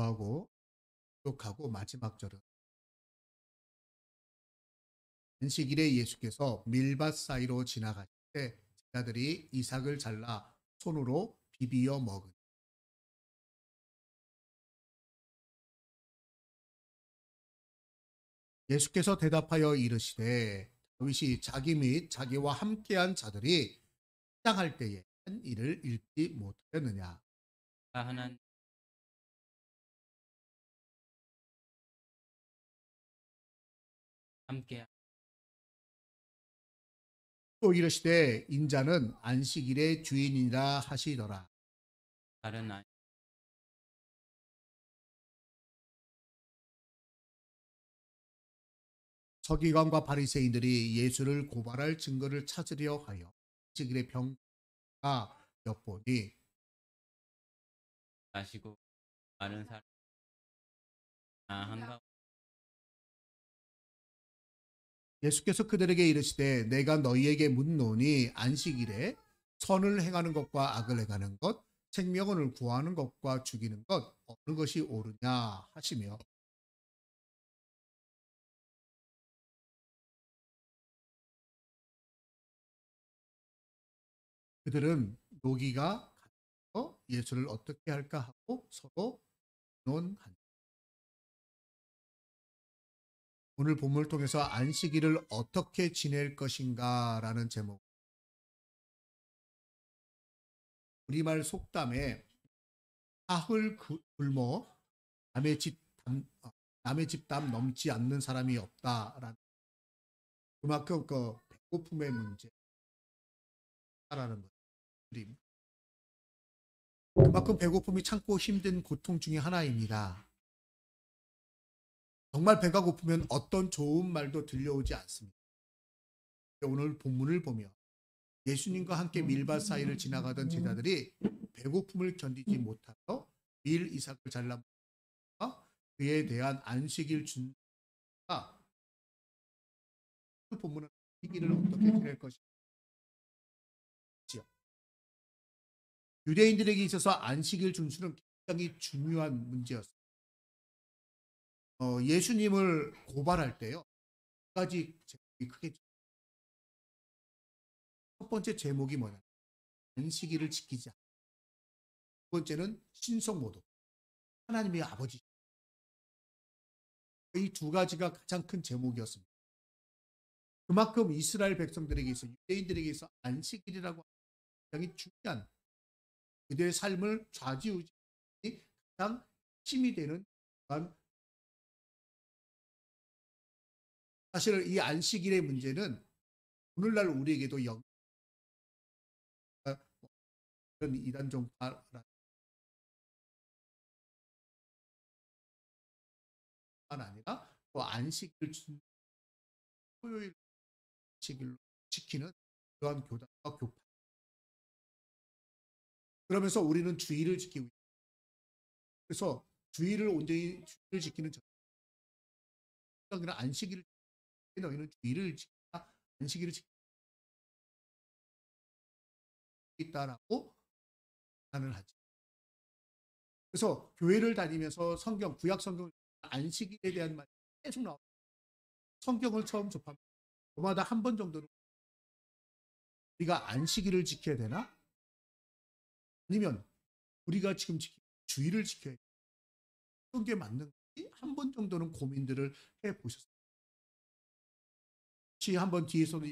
하고 기록하고 마지막 절은 안식일에 예수께서 밀밭 사이로 지나가실 때 제자들이 이삭을 잘라 손으로 비비어 먹으니 예수께서 대답하여 이르시되 다윗이 자기 및 자기와 함께한 자들이 시장할 때에 한 일을 읽지 못하였느냐. 하나님 함께 또 이르시되 인자는 안식일의 주인이라 하시더라. 다른 아 서기관과 바리새인들이 예수를 고발할 증거를 찾으려 하여 안식일의 병가 엿보니 마시고 마른 사람 한가 예수께서 그들에게 이르시되 내가 너희에게 묻노니 안식일에 선을 행하는 것과 악을 행하는 것 생명을 구하는 것과 죽이는 것 어느 것이 옳으냐 하시며 그들은 노기가 가서 예수를 어떻게 할까 하고 서로 논한 오늘 본문을 통해서 안식일을 어떻게 지낼 것인가라는 제목 우리말 속담에 사흘 굶어 남의 남의 집 담 넘지 않는 사람이 없다라는 그만큼 그 배고픔의 문제라는 거죠. 그만큼 배고픔이 참고 힘든 고통 중에 하나입니다. 정말 배가 고프면 어떤 좋은 말도 들려오지 않습니다. 오늘 본문을 보며 예수님과 함께 밀밭 사이를 지나가던 제자들이 배고픔을 견디지 못하여 밀 이삭을 잘라 그에 대한 안식일 준가 그 본문은 안식일을 어떻게 지낼 것인지 유대인들에게 있어서 안식일 준수는 굉장히 중요한 문제였습니다. 예수님을 고발할 때요. 두 가지 제목이 크게 첫 번째 제목이 뭐냐? 안식일을 지키자. 두 번째는 신성모독. 하나님의 아버지. 이 두 가지가 가장 큰 제목이었습니다. 그만큼 이스라엘 백성들에게 있어 유대인들에게 있어 안식일이라고 굉장히 중요한 그들의 삶을 좌지우지 가장 힘이 되는 사실 이 안식일의 문제는 오늘날 우리에게도 이런 이단 종파라는 아니라 또 안식일 토요일 안식일로 지키는 그러한 교단과 교파. 그러면서 우리는 주의를 지키고 있다. 그래서 주의를 온전히 주의를 지키는 정당이나 안식일을 너희는 주의를 지키다 안식일을 지키고 있다라고 판단을 하죠. 그래서 교회를 다니면서 성경 구약 성경 안식일에 대한 말이 계속 나와. 성경을 처음 접하면 저마다 한 번 정도는 우리가 안식일을 지켜야 되나? 아니면 우리가 지금 주의를 지켜야 되나? 어떤 게 맞는지 한 번 정도는 고민들을 해 보셨어요. 혹시 한번 뒤에서도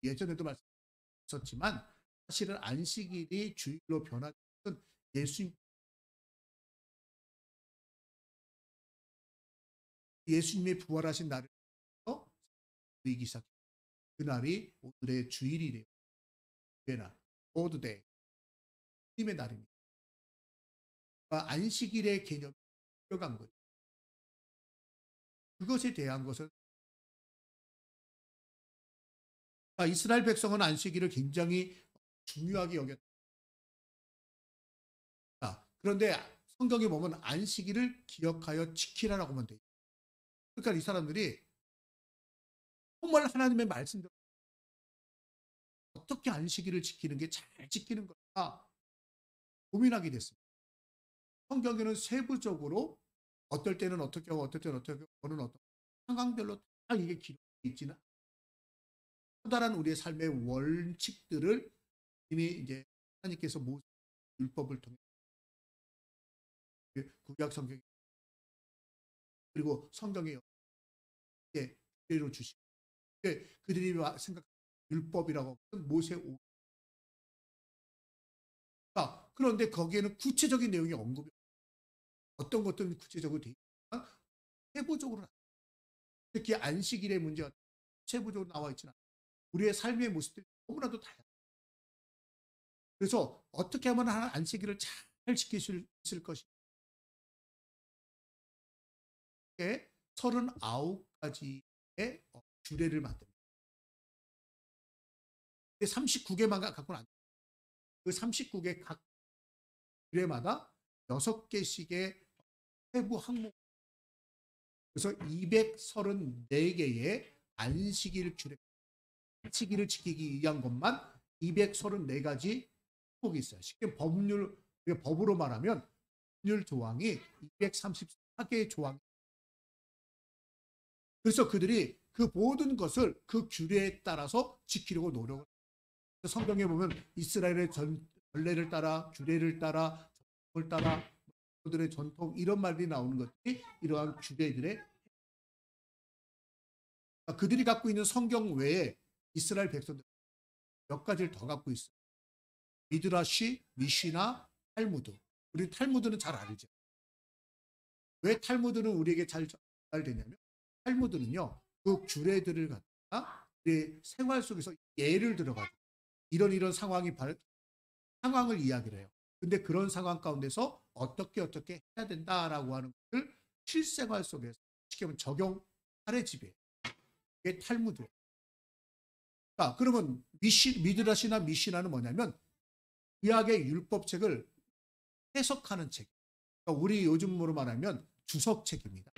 예전에도 말씀드렸지만 사실은 안식일이 주일로 변화된 것은 예수님의 부활하신 날을 보이기 시작. 그날이 오늘의 주일이 돼요. 그날 오드데이 주님의 날입니다. 그러니까 안식일의 개념이 들어간 거예요. 그것에 대한 것은 이스라엘 백성은 안식일을 굉장히 중요하게 여겼다. 그런데 성경에 보면 안식일을 기억하여 지키라라고만 돼 있어요. 그러니까 이 사람들이 정말 하나님의 말씀대로 어떻게 안식일을 지키는 게 잘 지키는 걸까 고민하게 됐습니다. 성경에는 세부적으로 어떨 때는 어떻게 하고 어떨 때는 어떻게 하고 어는 어떤 상황별로 다 이게 기록이 있지는 커다란 우리의 삶의 원칙들을 이미 이제 하나님께서 모세 율법을 통해 구약 성경 그리고 성경에 그대로 주시고 그들이 생각하는 율법이라고 하는 모세 오. 그런데 거기에는 구체적인 내용이 언급이 어떤 것들은 구체적으로 되어 있지만 세부적으로 특히 안식일의 문제가 세부적으로 나와 있지는 않아요. 우리의 삶의 모습들이 너무나도 다양해요. 그래서 어떻게 하면 안식일을 잘 지킬 수 있을 것인가 39가지의 규례를 만듭니다. 39개만 갖고는 안 돼요. 그 39개 각 규례마다 6개씩의 세부 항목 그래서 234개의 안식일 규례 안식일을 지키기 위한 것만 234가지 항목이 있어요. 쉽게 법으로 말하면 법률 조항이 234개의 조항 그래서 그들이 그 모든 것을 그 규례에 따라서 지키려고 노력을 해요. 성경에 보면 이스라엘의 전례를 따라 규례를 따라 전통을 따라 그들의 전통 이런 말이 나오는 것들이 이러한 규례들의 그들이 갖고 있는 성경 외에 이스라엘 백성들 몇 가지를 더 갖고 있어요. 미드라시, 미시나, 탈무드. 우리 탈무드는 잘 알죠. 왜 탈무드는 우리에게 잘 되냐면 탈무드는요. 그 규례들을 갖다가 우리 생활 속에서 예를 들어가지고 이런 상황을 이야기를 해요. 근데 그런 상황 가운데서 어떻게 해야 된다라고 하는 것을 실생활 속에서 시키면 적용 사례집이에요. 이게 탈무드예요. 자, 그러면 미드라시나 미시나는 뭐냐면 구약의 율법책을 해석하는 책. 그러니까 우리 요즘으로 말하면 주석책입니다.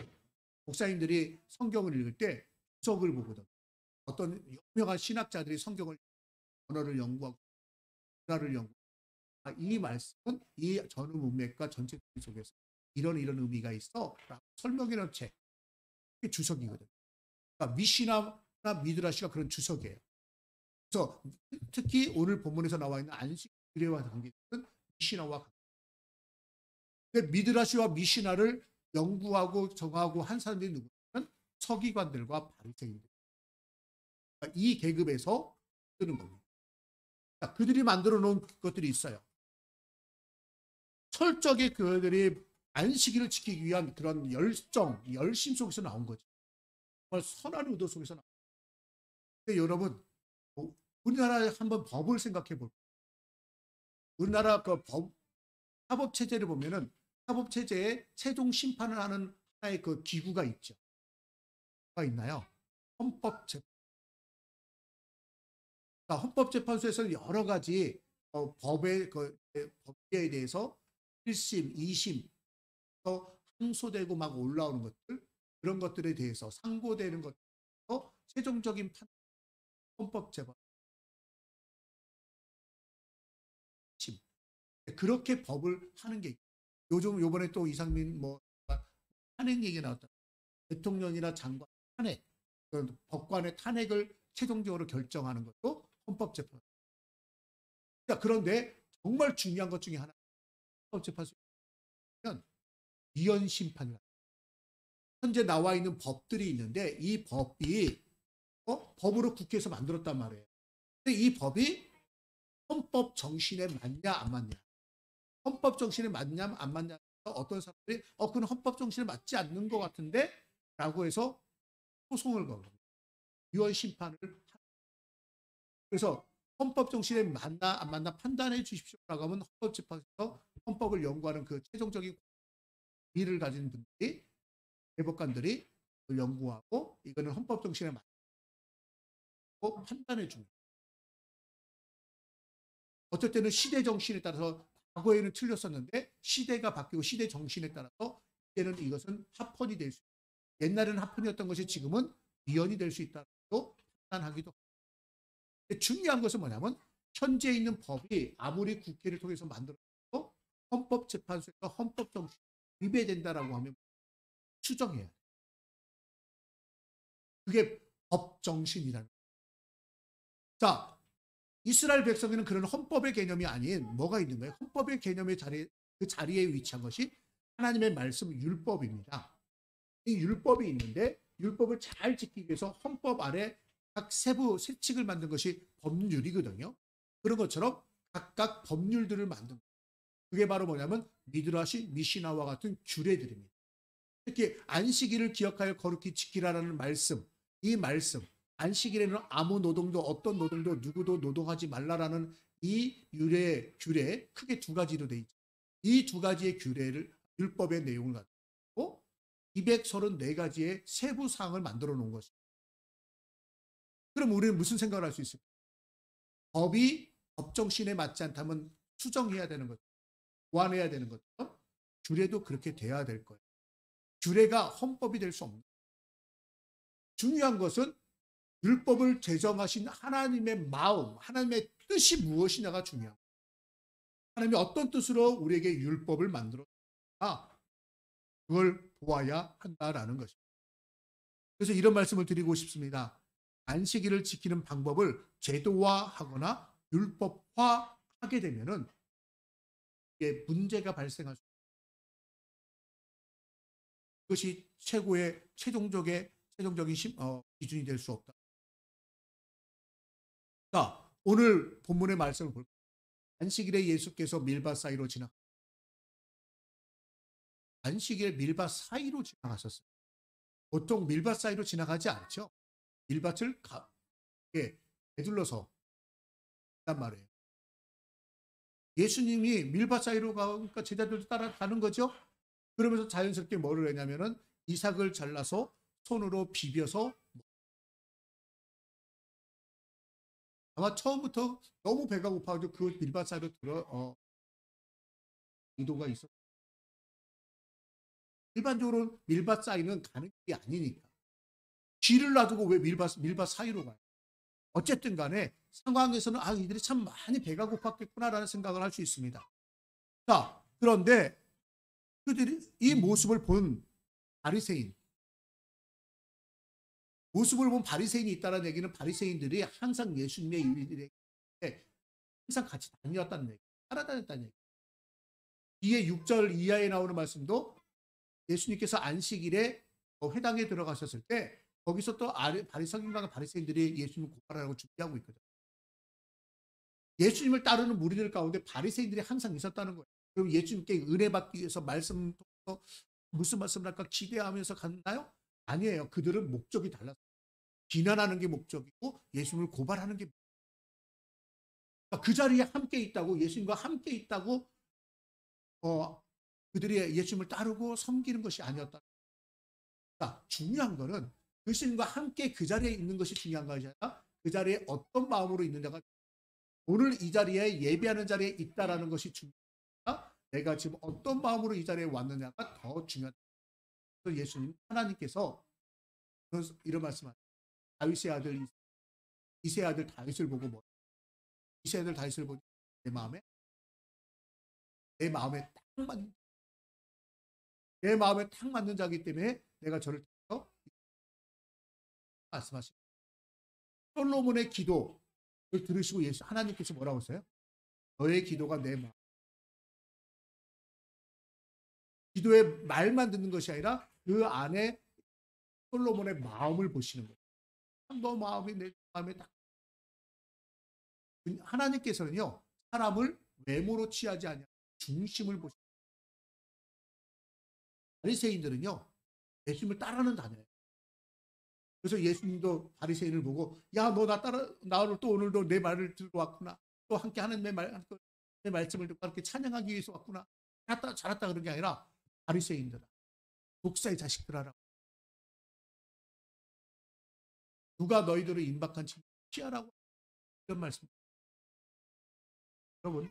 목사님들이 성경을 읽을 때 주석을 보거든. 어떤 유명한 신학자들이 성경을 언어를 연구하고 문화를 연구하고 이 말씀은 이 전후 문맥과 전체 속에서 이런 의미가 있어 라고 설명해놓은 책. 그게 주석이거든. 그러니까 미시나나 미드라시가 그런 주석이에요. 그래서 특히 오늘 본문에서 나와 있는 안식 규례와 관계된 미시나와 관계. 근데 미드라시와 미시나를 연구하고 정하고 한 사람들이 누구냐면 서기관들과 바리새인들. 그러니까 이 계급에서 뜨는 겁니다. 그들이 만들어 놓은 것들이 있어요. 철저하게 그들이 안식일을 지키기 위한 그런 열심 속에서 나온 거죠. 정말 선한 의도 속에서 나온 거죠. 근데 여러분, 우리나라의 한번 법을 생각해 볼까요? 우리나라 사법 체제를 보면은 사법 체제에 최종 심판을 하는 하나의 그 기구가 있죠. 뭐가 있나요? 헌법재판. 그러니까 헌법재판소에서는 여러 가지 법에 대해서 1심, 2심, 또 항소되고 막 올라오는 것들 그런 것들에 대해서 상고되는 것들에서 최종적인 헌법재판 그렇게 법을 하는 게 요번에 또 이상민 탄핵 얘기 나왔다. 대통령이나 장관 탄핵, 법관의 탄핵을 최종적으로 결정하는 것도 헌법재판. 그런데 정말 중요한 것 중에 하나 헌법재판소는 위헌 심판이다. 현재 나와 있는 법들이 있는데 이 법이 법으로 국회에서 만들었단 말이에요. 근데 이 법이 헌법 정신에 맞냐 안 맞냐. 헌법 정신에 맞냐 안 맞냐. 어떤 사람들이 그건 헌법 정신에 맞지 않는 것 같은데 라고 해서 소송을 건 겁니다. 위헌 심판을 그래서 헌법 정신에 맞나 안 맞나 판단해 주십시오라고 하면 헌법재판소에서 헌법을 연구하는 그 최종적인 일을 가진 분들이 대법관들이 연구하고 이거는 헌법 정신에 맞고 판단해 줍니다. 어떨 때는 시대 정신에 따라서 과거에는 틀렸었는데 시대가 바뀌고 시대 정신에 따라서 이제는 이것은 합헌이 될 수 있다. 옛날에는 합헌이었던 것이 지금은 위헌이 될 수 있다고 판단하기도 합니다. 중요한 것은 뭐냐면 현재 있는 법이 아무리 국회를 통해서 만들어도 헌법재판소에서 헌법 정신 위배된다라고 하면 추정해야 돼. 그게 법 정신이라는 거예요. 자, 이스라엘 백성에는 그런 헌법의 개념이 아닌 뭐가 있는 거예요? 헌법의 개념의 자리에 그 자리에 위치한 것이 하나님의 말씀 율법입니다. 이 율법이 있는데 율법을 잘 지키기 위해서 헌법 아래 각 세부 세칙을 만든 것이 법률이거든요. 그런 것처럼 각각 법률들을 만든 거예요. 그게 바로 뭐냐면 미드라시, 미시나와 같은 규례들입니다. 특히 안식일을 기억하여 거룩히 지키라라는 말씀, 이 말씀, 안식일에는 아무 노동도 어떤 노동도 누구도 노동하지 말라라는 이 규례 크게 두 가지로 돼 있죠. 이 두 가지의 규례를 율법의 내용을 가지고 234가지의 세부 사항을 만들어 놓은 것입니다. 그럼 우리는 무슨 생각을 할 수 있을까? 법이 법정신에 맞지 않다면 수정해야 되는 것, 보완해야 되는 것처럼 규례도 그렇게 돼야 될 거예요. 규례가 헌법이 될 수 없는 거예요. 중요한 것은 율법을 제정하신 하나님의 마음, 하나님의 뜻이 무엇이냐가 중요합니다. 하나님이 어떤 뜻으로 우리에게 율법을 만들었나 그걸 보아야 한다라는 것입니다. 그래서 이런 말씀을 드리고 싶습니다. 안식일을 지키는 방법을 제도화하거나 율법화하게 되면은 이게 문제가 발생할 수 있습니다. 그것이 최고의 최종적인 기준이 될 수 없다. 자, 오늘 본문의 말씀을 볼까요? 안식일에 예수께서 밀밭 사이로 안식일에 밀밭 사이로 지나가셨어요. 보통 밀밭 사이로 지나가지 않죠. 밀밭을 되둘러서 단 말이에요. 예수님이 밀밭 사이로 가니까 제자들도 따라가는 거죠. 그러면서 자연스럽게 뭐를 했냐면은 이삭을 잘라서 손으로 비벼서 아마 처음부터 너무 배가 고파가지고 그 밀밭 사이로 이도가 있어. 일반적으로 밀밭 사이는 가는 길이 아니니까. 길을 놔두고 왜 밀밭 사이로 가요? 어쨌든 간에 상황에서는 이들이 참 많이 배가 고팠겠구나라는 생각을 할 수 있습니다. 자, 그런데 그들이 이 모습을 본 바리새인이 있다는 얘기는 바리새인들이 항상 예수님의 일들에 항상 같이 다녔다는 얘기, 따라다녔다는 얘기. 뒤에 6절 이하에 나오는 말씀도 예수님께서 안식일에 회당에 들어가셨을 때 거기서 또 서기관과 바리새인들이 예수님을 고발하려고 준비하고 있거든. 예수님을 따르는 무리들 가운데 바리새인들이 항상 있었다는 거예요. 그럼 예수님께 은혜 받기 위해서 무슨 말씀을 할까 기대하면서 갔나요? 아니에요. 그들은 목적이 달랐어요. 비난하는 게 목적이고 예수님을 고발하는 게 그 자리에 함께 있다고, 예수님과 함께 있다고 그들이 예수님을 따르고 섬기는 것이 아니었다. 중요한 거는 예수님과 함께 그 자리에 있는 것이 중요한 것이 아니라 그 자리에 어떤 마음으로 있느냐가, 오늘 이 자리에 예배하는 자리에 있다라는 것이 중요하다. 내가 지금 어떤 마음으로 이 자리에 왔느냐가 더 중요하다. 그래서 예수님, 하나님께서 이런 말씀하세요. 다윗의 아들 이새의 아들 다윗을 보고 이새의 아들 다윗을 보고 내 마음에 딱 맞는 자이기 때문에 내가 저를 통해서 말씀하십니다. 솔로몬의 기도를 들으시고 하나님께서 뭐라고 했어요? 너의 기도가 내 마음. 기도의 말만 듣는 것이 아니라 그 안에 솔로몬의 마음을 보시는 거예요. 너 마음이 내 마음에 딱. 하나님께서는요, 사람을 외모로 취하지 않냐, 중심을 보시는 거예요. 바리새인들은요, 예수님을 따르는 자녀예요. 그래서 예수님도 바리새인을 보고, 야, 너 나를 또 오늘도 내 말을 들고 왔구나. 또 함께 하는 내 말씀을 듣고 이렇게 찬양하기 위해서 왔구나. 잘했다 그런 게 아니라 바리새인들아, 독사의 자식들아라. 누가 너희들을 임박한 친구 피하라고, 이런 말씀. 여러분,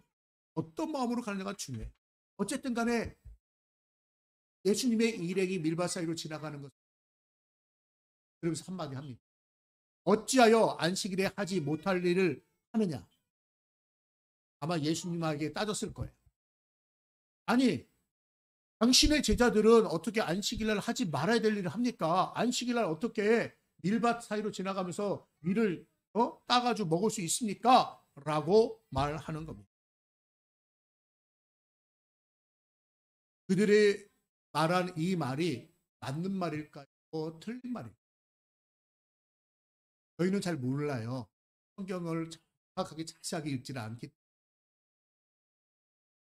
어떤 마음으로 가느냐가 중요해요. 어쨌든 간에 예수님의 일행이 밀밭 사이로 지나가는 것, 그러면서 한마디 합니다. 어찌하여 안식일에 하지 못할 일을 하느냐. 아마 예수님에게 따졌을 거예요. 아니, 당신의 제자들은 어떻게 안식일날 하지 말아야 될 일을 합니까? 안식일날 어떻게 밀밭 사이로 지나가면서 밀을 따가지고 먹을 수 있습니까? 라고 말하는 겁니다. 그들이 말한 이 말이 맞는 말일까요? 틀린 말일까요? 저희는 잘 몰라요. 성경을 정확하게 자세하게 읽지는 않기 때문에.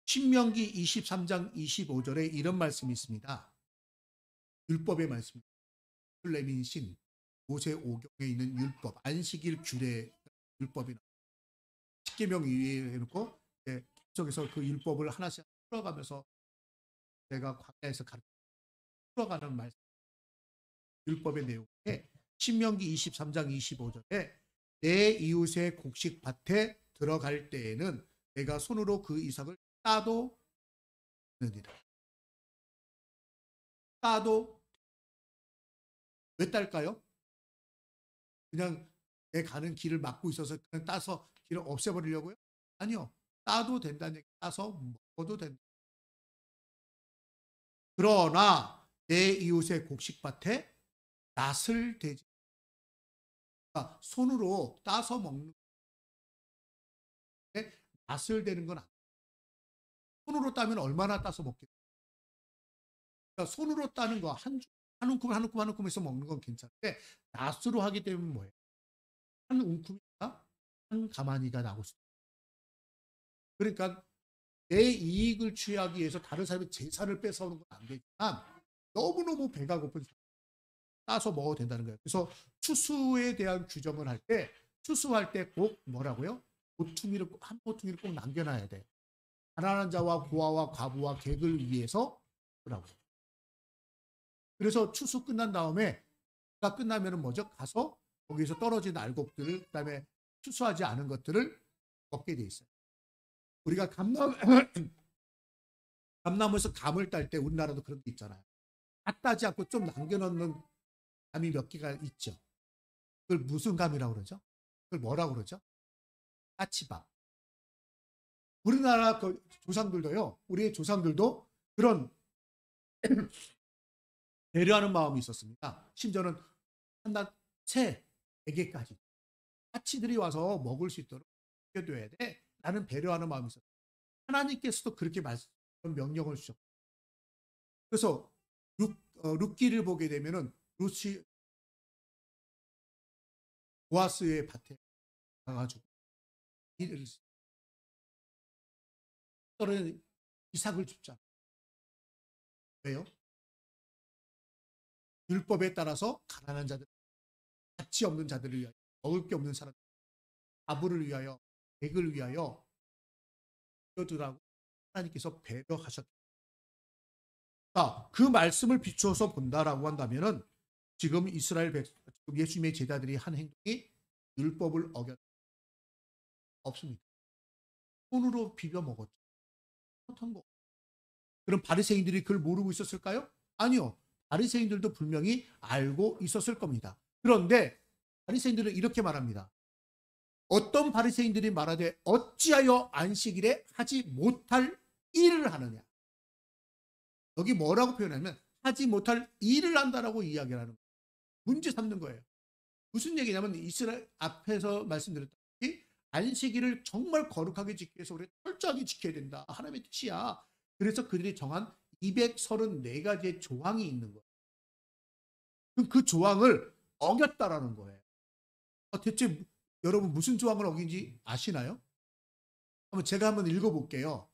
신명기 23장 25절에 이런 말씀이 있습니다. 율법의 말씀입니다. 레민 신 모세 오경에 있는 율법, 안식일 규례 율법이 십계명 위에 해놓고 계속해서 그 율법을 하나씩 풀어가면서 내가 광야에서 풀어가는 말씀, 율법의 내용에 신명기 23장 25절에 내 이웃의 곡식밭에 들어갈 때에는 내가 손으로 그 이삭을 따도 되느니라. 따도 왜 딸까요? 그냥 내 가는 길을 막고 있어서 그냥 따서 길을 없애버리려고요? 아니요. 따도 된다는 얘기, 따서 먹어도 된다. 그러나 내 이웃의 곡식밭에 낫을 대지. 그러니까 손으로 따서 먹는 데 낫을 대는 건 아니에요. 손으로 따면 얼마나 따서 먹겠어요? 그러니까 손으로 따는 거 한 움큼 한 움큼 한 움큼해서 먹는 건 괜찮은데 낫으로 하기 때문에 뭐예요? 한 움큼이가 한 가마니가 나올 수 있어요. 그러니까 내 이익을 취하기 위해서 다른 사람의 재산을 뺏어오는 건 안 되지만 너무너무 배가 고픈 사람 따서 먹어도 된다는 거예요. 그래서 추수에 대한 규정을 할 때 추수할 때 꼭 뭐라고요? 모퉁이를 한 모퉁이를 꼭 남겨놔야 돼. 가난한 자와 고아와 과부와 객을 위해서 그러라고요. 그래서 추수 끝난 다음에 가 끝나면은 뭐죠? 가서 거기서 떨어진 알곡들을 그다음에 추수하지 않은 것들을 먹게 돼 있어요. 우리가 감나무에서 감을 딸 때 우리나라도 그런 게 있잖아요. 다 따지 않고 좀 남겨놓는 감이 몇 개가 있죠. 그걸 무슨 감이라고 그러죠? 그걸 뭐라고 그러죠? 까치밥. 우리나라 그 조상들도요. 우리의 조상들도 그런 배려하는 마음이 있었습니다. 심지어는 한낱 새 4개까지 까치들이 와서 먹을 수 있도록 챙겨줘야 돼. 라는 배려하는 마음이 있었어요. 하나님께서도 그렇게 명령을 주셨고 그래서 룻기를 보게 되면은 룻이 보아스의 밭에 가가지고 떨어진 이삭을 줍잖아요. 왜요? 율법에 따라서 가난한 자들, 가치 없는 자들을 위하여, 먹을 게 없는 사람, 아부를 위하여, 백을 위하여 뛰어들라고 하나님께서 배려하셨다. 그 말씀을 비추어서 본다라고 한다면은 지금 이스라엘 예수님의 제자들이 한 행동이 율법을 어겼다. 없습니다. 손으로 비벼 먹었죠. 어떤 거? 그럼 바리새인들이 그걸 모르고 있었을까요? 아니요. 바리새인들도 분명히 알고 있었을 겁니다. 그런데 바리새인들은 이렇게 말합니다. 어떤 바리새인들이 말하되 어찌하여 안식일에 하지 못할 일을 하느냐. 여기 뭐라고 표현하면 하지 못할 일을 한다라고 이야기를 하는 거예요. 문제 삼는 거예요. 무슨 얘기냐면 이스라엘 앞에서 말씀드렸다시피 안식일을 정말 거룩하게 지키기 위해서 우리 철저하게 지켜야 된다. 하나님의 뜻이야. 그래서 그들이 정한 234가지의 조항이 있는 거예요. 그럼 그 조항을 어겼다라는 거예요. 대체 여러분 무슨 조항을 어긴지 아시나요? 제가 한번 읽어볼게요.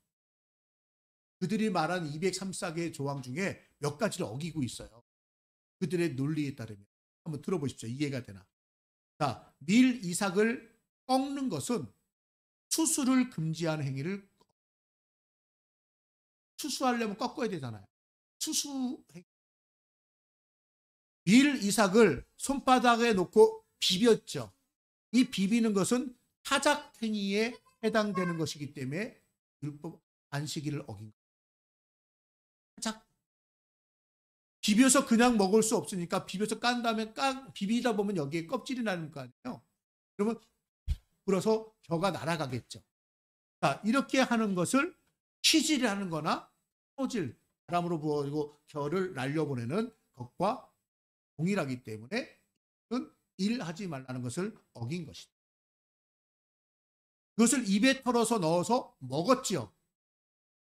그들이 말한 234개의 조항 중에 몇 가지를 어기고 있어요. 그들의 논리에 따르면. 한번 들어보십시오. 이해가 되나? 자, 밀 이삭을 꺾는 것은 추수를 금지하는 행위를 추수하려면 꺾어야 되잖아요. 밀 이삭을 손바닥에 놓고 비볐죠. 이 비비는 것은 타작 행위에 해당되는 것이기 때문에 율법 안식일을 어긴 거예요. 타작. 비벼서 그냥 먹을 수 없으니까 비벼서 깐 다음에 비비다 보면 여기에 껍질이 나는 거 아니에요. 그러면 불어서 벼가 날아가겠죠. 자, 이렇게 하는 것을 취질을 하는 거나 터질 바람으로 부어지고 결을 날려보내는 것과 동일하기 때문에 이것은 일하지 말라는 것을 어긴 것이다. 그것을 입에 털어서 넣어서 먹었지요.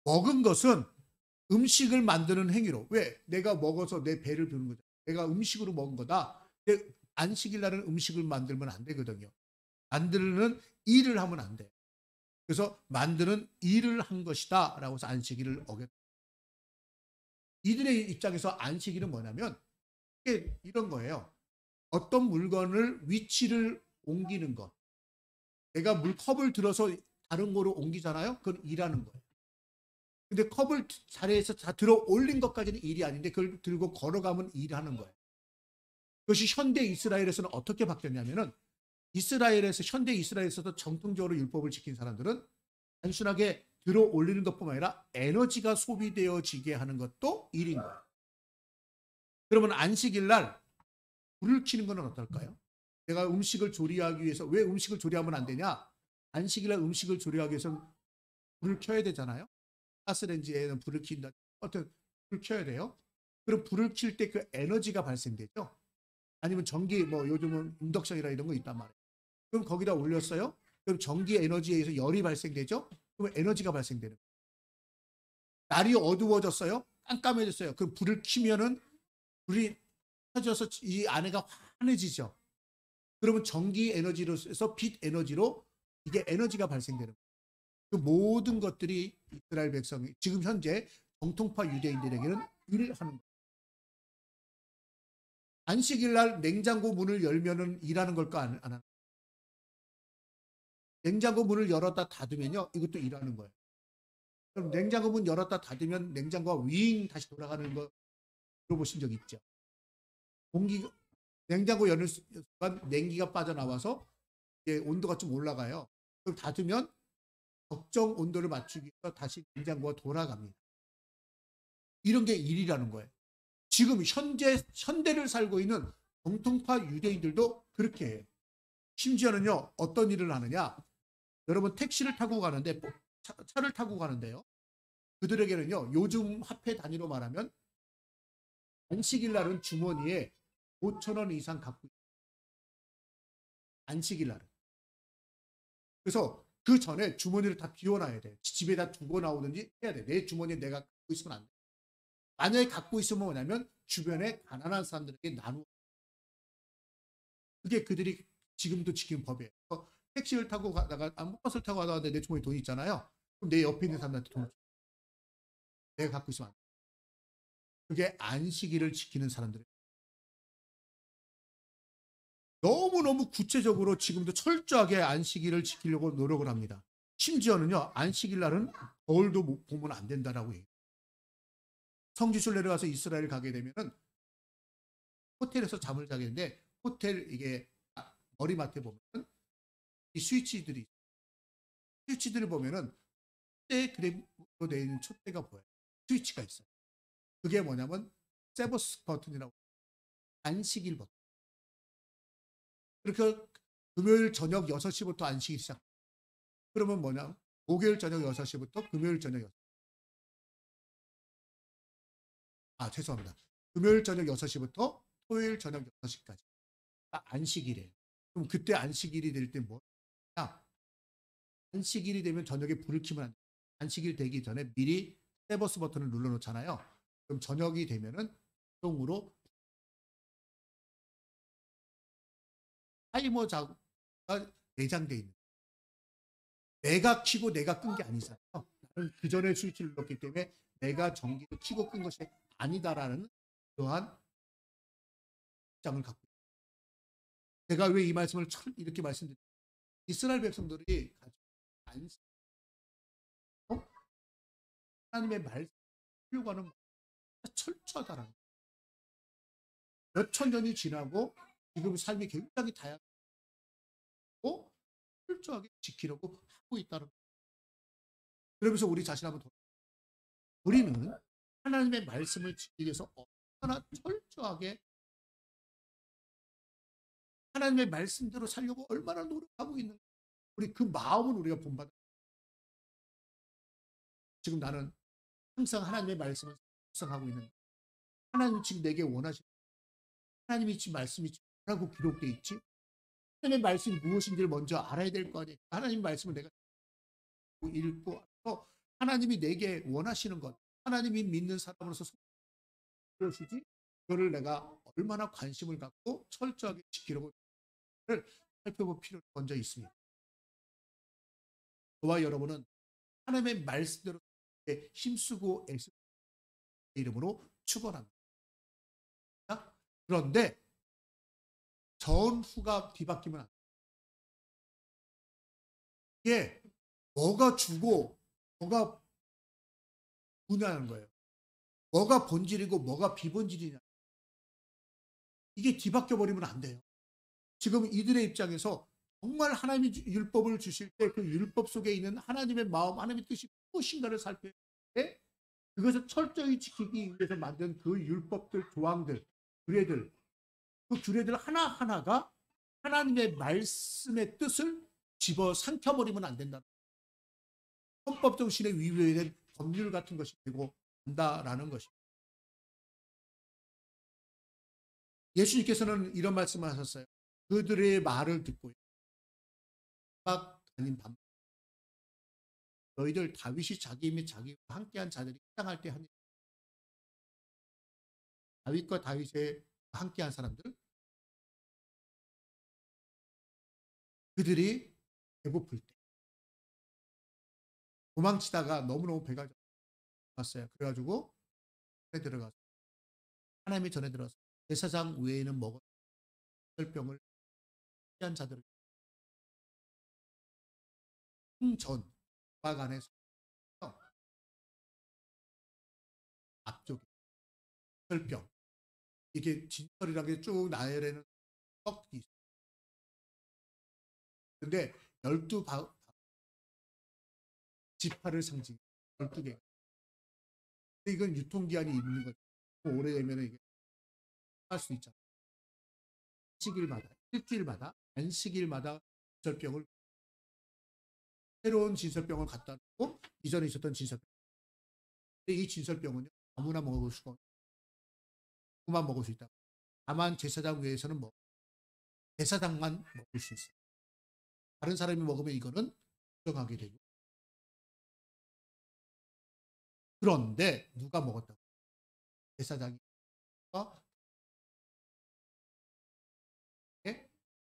먹은 것은 음식을 만드는 행위로. 왜? 내가 먹어서 내 배를 비우는 거죠. 내가 음식으로 먹은 거다. 안식일 날은 음식을 만들면 안 되거든요. 만드는 일을 하면 안 돼. 그래서 만드는 일을 한 것이다 라고 해서 안식일을 어겼다. 이들의 입장에서 안식일은 뭐냐면 이런 거예요. 어떤 물건을 위치를 옮기는 것. 내가 물컵을 들어서 다른 거로 옮기잖아요. 그건 일하는 거예요. 근데 컵을 자리에서 다 들어 올린 것까지는 일이 아닌데 그걸 들고 걸어가면 일하는 거예요. 그것이 현대 이스라엘에서는 어떻게 바뀌었냐면은 현대 이스라엘에서도 정통적으로 율법을 지킨 사람들은 단순하게 들어 올리는 것뿐만 아니라 에너지가 소비되어지게 하는 것도 일인 거예요. 그러면 안식일 날 불을 켜는 건 어떨까요? 내가 음식을 조리하기 위해서 왜 음식을 조리하면 안 되냐? 안식일 날 음식을 조리하기 위해서는 불을 켜야 되잖아요. 가스레인지에는 불을 킨다. 어떤 불을 켜야 돼요. 그럼 불을 킬 때 그 에너지가 발생되죠. 아니면 전기 뭐 요즘은 인덕션이라 이런 거 있단 말이에요. 그럼 거기다 올렸어요. 그럼 전기 에너지에 의해서 열이 발생되죠. 그럼 에너지가 발생되는 거예요. 날이 어두워졌어요. 깜깜해졌어요. 그럼 불을 켜면은 불이 켜져서 이 안에가 환해지죠. 그러면 전기 에너지로서 빛 에너지로 이게 에너지가 발생되는 거예요. 그 모든 것들이 이스라엘 백성이 지금 현재 정통파 유대인들에게는 일을 하는 거예요. 안식일 날 냉장고 문을 열면은 일하는 걸까 안 하나? 냉장고 문을 열었다 닫으면요 이것도 일하는 거예요. 그럼 냉장고 문 열었다 닫으면 냉장고가 윙 다시 돌아가는 거 들어보신 적 있죠? 공기 냉장고 여는 순간 냉기가 빠져나와서 이제 온도가 좀 올라가요. 그럼 닫으면 적정 온도를 맞추기 위해서 다시 냉장고가 돌아갑니다. 이런 게 일이라는 거예요. 지금 현대를 살고 있는 정통파 유대인들도 그렇게 해요. 심지어는요 어떤 일을 하느냐? 여러분 택시를 타고 가는데 차를 타고 가는데요. 그들에게는요 요즘 화폐 단위로 말하면 안식일 날은 주머니에 5,000원 이상 갖고 있어요. 안식일 날은. 그래서 그 전에 주머니를 다 비워놔야 돼. 집에다 두고 나오든지 해야 돼. 내 주머니에 내가 갖고 있으면 안 돼. 만약에 갖고 있으면 뭐냐면 주변에 가난한 사람들에게 나누어. 그게 그들이 지금도 지킨 법이에요. 택시를 타고 가다가 버스를 타고 가다가 내 주머니에 돈이 있잖아요. 그럼 내 옆에 있는 사람한테 돈을 줘. 내가 갖고 있으면 안 돼. 그게 안식일을 지키는 사람들이에요. 너무너무 구체적으로 지금도 철저하게 안식일을 지키려고 노력을 합니다. 심지어는요 안식일 날은 거울도 보면 안 된다라고 해요. 성지순례를 내려가서 이스라엘 가게 되면은 호텔에서 잠을 자게 되는데 호텔 이게 머리맡에 보면은 이 스위치들을 보면은 때 그램으로 되어 있는 촛대가 보여요. 스위치가 있어요. 그게 뭐냐면 세버스 버튼이라고 안식일 버튼. 그러니까 금요일 저녁 6시부터 안식이 시작. 그러면 뭐냐? 목요일 저녁 6시부터 금요일 저녁 6시. 죄송합니다. 금요일 저녁 6시부터 토요일 저녁 6시까지. 안식일이에요. 그럼 그때 안식일이 될 때 뭐냐? 안식일이 되면 저녁에 불을 켜면 안 돼요. 안식일 되기 전에 미리 세버스 버튼을 눌러 놓잖아요. 그럼 저녁이 되면은 자동으로 타이머 자가 내장돼 있는. 내가 켜고 내가 끈 게 아니잖아요. 나는 그 전에 스위치를 눌렀기 때문에 내가 전기를 켜고 끈 것이 아니다라는 그러한 입장을 갖고 있어요. 제가 왜 이 말씀을 이렇게 말씀드리냐? 이스라엘 백성들이 안식, 하나님의 말씀을 하려고 하는 철저하다라는 거예요. 몇천 년이 지나고 지금 삶이 굉장히 다양하고 철저하게 지키려고 하고 있다는 거예요. 그러면서 우리 자신 한번 우리는 하나님의 말씀을 지키기 위해서 얼마나 철저하게 하나님의 말씀대로 살려고 얼마나 노력하고 있는 우리 그 마음을 우리가 본받아. 지금 나는 항상 하나님의 말씀을 묵상하고 있는 거예요. 하나님이 지금 내게 원하시는 하나님이 지금 말씀이 뭐라고 기록되어 있지? 하나님의 말씀이 무엇인지를 먼저 알아야 될 거 아니에요. 하나님 말씀을 내가 읽고 또 하나님이 내게 원하시는 것, 하나님이 믿는 사람으로서 무엇이지? 그거를 내가 얼마나 관심을 갖고 철저하게 지키려고 살펴볼 필요가 먼저 있습니다. 저와 여러분은 하나님의 말씀대로 힘쓰고 애쓰는 이름으로 축원합니다. 그런데 전후가 뒤바뀌면 안 돼요. 이게 뭐가 주고 뭐가 분하는 거예요. 뭐가 본질이고 뭐가 비본질이냐. 이게 뒤바뀌어 버리면 안 돼요. 지금 이들의 입장에서 정말 하나님이 율법을 주실 때 그 율법 속에 있는 하나님의 마음, 하나님의 뜻이 무엇인가를 살펴야 돼. 그것을 철저히 지키기 위해서 만든 그 율법들, 조항들, 규례들, 그 규례들 하나하나가 하나님의 말씀의 뜻을 집어 삼켜버리면 안 된다. 헌법 정신에 위배된 법률 같은 것이 되고 한다라는 것입니다. 예수님께서는 이런 말씀을 하셨어요. 그들의 말을 듣고 막 다닌 밤 너희들 다윗이 자기 및 자기와 함께한 자들이 회당할 때 하는 다윗과 다윗의 함께한 사람들 그들이 배고플 때 도망치다가 너무너무 배가 왔어요. 그래가지고 전에 들어가서 하나님의 전에 들어서 제사장 외에는 먹은 병을 피한 자들을 전 박안에 앞쪽에 혈병 이게 진설이라는 게 쭉 나열에는 떡이 있어요. 근데 12 지파를 상징 12개. 이건 유통기한이 있는 거죠. 오래되면 이게 할 수 있잖아요. 시기일마다 일주일마다 안식일마다 진설병을 새로운 진설병을 갖다 놓고 이전에 있었던 진설병. 근데 이 진설병은요 아무나 먹을 수가 없어요. 그만 먹을 수 있다. 다만 제사장 외에서는 제사장만 먹을 수 있어요. 다른 사람이 먹으면 이거는 부정하게 되고. 그런데 누가 먹었다고? 제사장이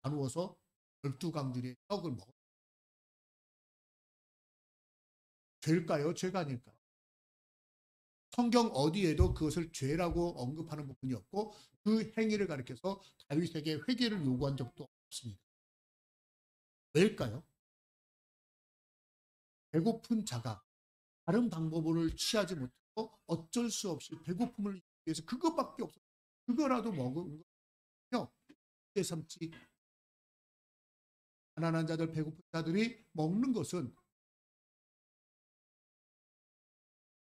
나누어서 12강줄의 떡을 먹었어요. 죄일까요? 죄가 아닐까요? 성경 어디에도 그것을 죄라고 언급하는 부분이 없고 그 행위를 가리켜서 다윗에게 회개를 요구한 적도 없습니다. 왜일까요? 배고픈 자가 다른 방법을 취하지 못하고 어쩔 수 없이 배고픔을 위해서 그것밖에 없어요. 그거라도 먹은 거요. 삼지 가난한 자들, 배고픈 자들이 먹는 것은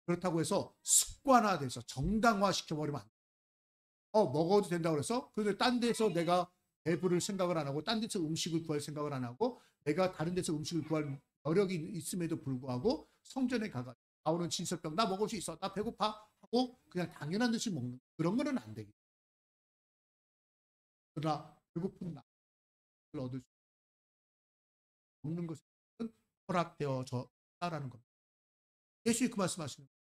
그렇다고 해서 습관화돼서 정당화 시켜버리면 안 돼요. 먹어도 된다고 그래서 그런데 딴 데서 내가 배부를 생각을 안 하고 딴 데서 음식을 구할 생각을 안 하고 내가 다른 데서 음식을 구할 여력이 있음에도 불구하고 성전에 가가 나오는 진설병 나 먹을 수 있어 나 배고파 하고 그냥 당연한 듯이 먹는 그런 거는 안 되겠죠. 그러나 배고픈 나를 얻을 수 먹는 것은 허락되어졌다라는 겁니다. 예수님이 그 말씀하시는 거예요.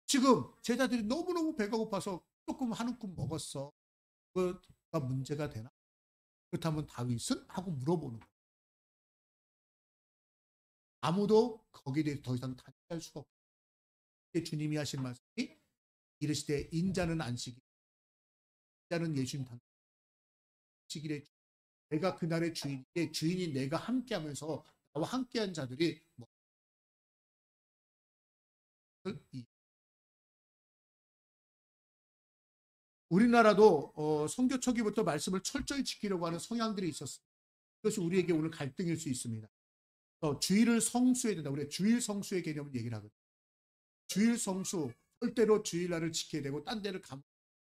지금 제자들이 너무너무 배가 고파서 조금 한 움큼 먹었어. 그거가 문제가 되나? 그렇다면 다윗은? 하고 물어보는 거예요. 아무도 거기에 대해서 더 이상 탄식할 수가 없어요. 주님이 하신 말씀이 이르시되 인자는 안식일, 인자는 예수님 안식일에 내가 그날의 주인인데 주인이 내가 함께하면서 나와 함께한 자들이 우리나라도 선교 초기부터 말씀을 철저히 지키려고 하는 성향들이 있었습니다. 그것이 우리에게 오늘 갈등일 수 있습니다. 주일을 성수해야 된다. 우리가 주일 성수의 개념을 얘기를 하거든요. 주일 성수, 절대로 주일날을 지켜야 되고 딴 데를 가면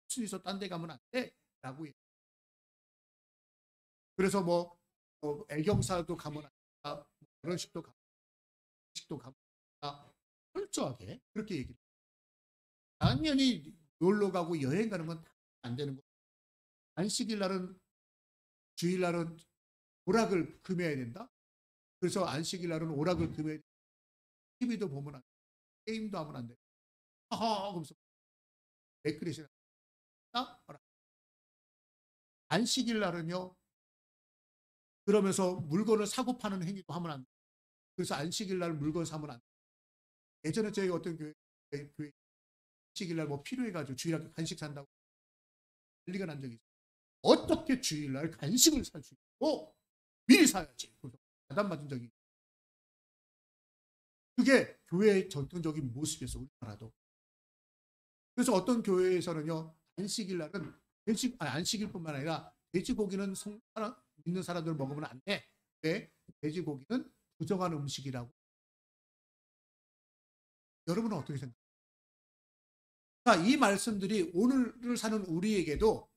순위서 딴 데 가면 안 돼. 라고 얘기해요. 그래서 애경사도 가면 안 된다. 결혼식도 가면 철저하게 그렇게 얘기를 해요. 당연히 놀러 가고 여행 가는 건 안 되는 거예요. 안식일 날은 주일날은 오락을 금해야 된다. 그래서 안식일 날은 오락을 금해야 된다. TV도 보면 안 돼. 게임도 하면 안 돼. 하하 그러면서 맥그리시나 안식일 날은요. 그러면서 물건을 사고 파는 행위도 하면 안 돼. 그래서 안식일 날 물건 사면 안 돼. 예전에 저희 어떤 교회 안식일 날 뭐 필요해 가지고 주일날 간식 산다고 난리가 난 적이 있어요. 어떻게 주일날 간식을 살 수 있고 미리 사야지. 그래서 야단 맞은 적이 있어요. 그게 교회의 전통적인 모습이었어 우리나라도. 그래서 어떤 교회에서는요 안식일 날은 안식일뿐만 아니라 돼지고기는 믿는 사람들 먹으면 안 돼. 왜? 돼지고기는 부정한 음식이라고. 여러분은 어떻게 생각해요? 자, 이 말씀들이 오늘을 사는 우리에게도